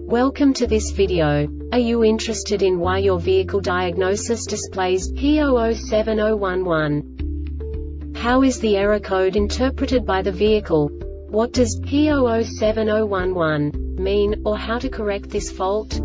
Welcome to this video. Are you interested in why your vehicle diagnosis displays P0070-11? How is the error code interpreted by the vehicle? What does P0070-11 mean, or how to correct this fault?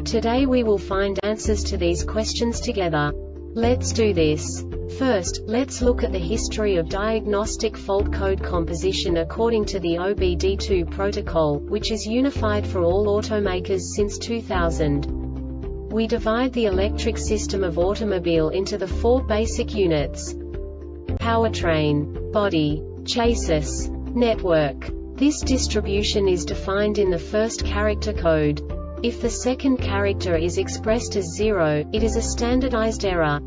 Today we will find answers to these questions together. Let's do this. First, let's look at the history of diagnostic fault code composition according to the OBD2 protocol, which is unified for all automakers since 2000. We divide the electric system of automobile into the four basic units: powertrain, body, chassis, network. This distribution is defined in the first character code. If the second character is expressed as 0, it is a standardized error.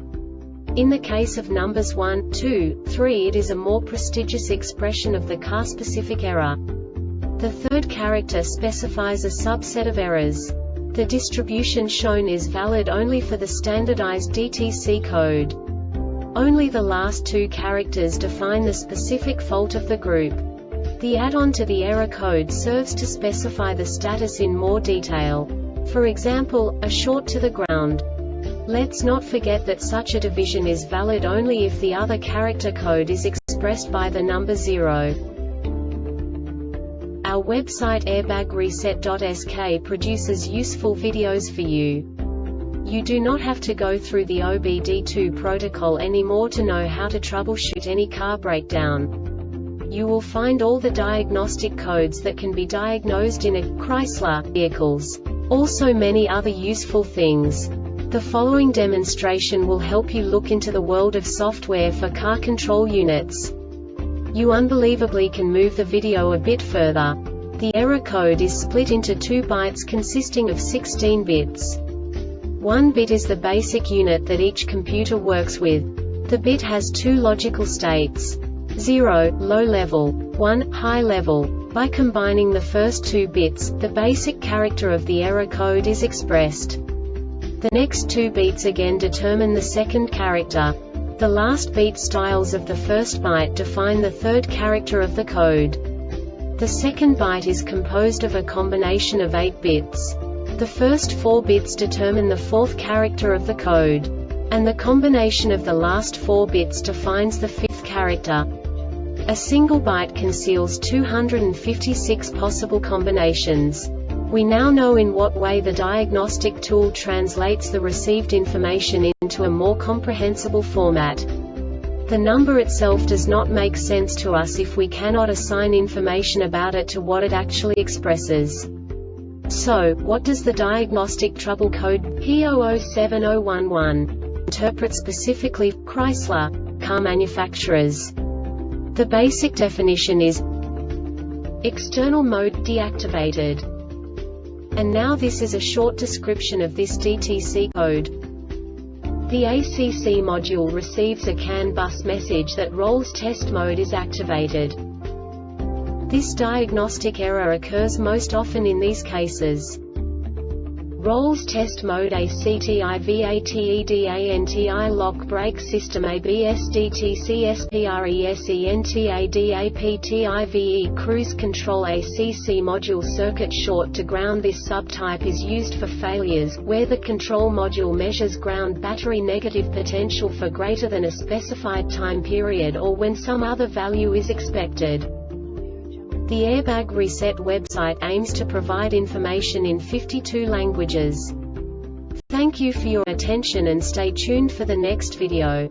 In the case of numbers 1, 2, 3, it is a more prestigious expression of the car-specific error. The third character specifies a subset of errors. The distribution shown is valid only for the standardized DTC code. Only the last two characters define the specific fault of the group. The add-on to the error code serves to specify the status in more detail. For example, a short to the ground. Let's not forget that such a division is valid only if the other character code is expressed by the number 0. Our website airbagreset.sk produces useful videos for you. You do not have to go through the OBD2 protocol anymore to know how to troubleshoot any car breakdown. You will find all the diagnostic codes that can be diagnosed in a Chrysler vehicles. Also many other useful things. The following demonstration will help you look into the world of software for car control units. You unbelievably can move the video a bit further. The error code is split into 2 bytes consisting of 16 bits. 1 bit is the basic unit that each computer works with. The bit has 2 logical states: 0, low level, 1, high level. By combining the first 2 bits, the basic character of the error code is expressed. The next 2 beats again determine the second character. The last beat styles of the first byte define the third character of the code. The second byte is composed of a combination of 8 bits. The first 4 bits determine the fourth character of the code. And the combination of the last 4 bits defines the fifth character. A single byte conceals 256 possible combinations. We now know in what way the diagnostic tool translates the received information into a more comprehensible format. The number itself does not make sense to us if we cannot assign information about it to what it actually expresses. So, what does the Diagnostic Trouble Code P0070-11 interpret specifically for Chrysler car manufacturers? The basic definition is external mode deactivated. And now this is a short description of this DTC code. The ACC module receives a CAN bus message that Rolls test mode is activated. This diagnostic error occurs most often in these cases: Rolls test mode ACTIVATEDANTI-LOCK brake system ABS DTCS PRESENTADAPTIVE cruise control ACC module circuit short to ground. This subtype is used for failures where the control module measures ground battery negative potential for greater than a specified time period or when some other value is expected. The Airbag Reset website aims to provide information in 52 languages. Thank you for your attention and stay tuned for the next video.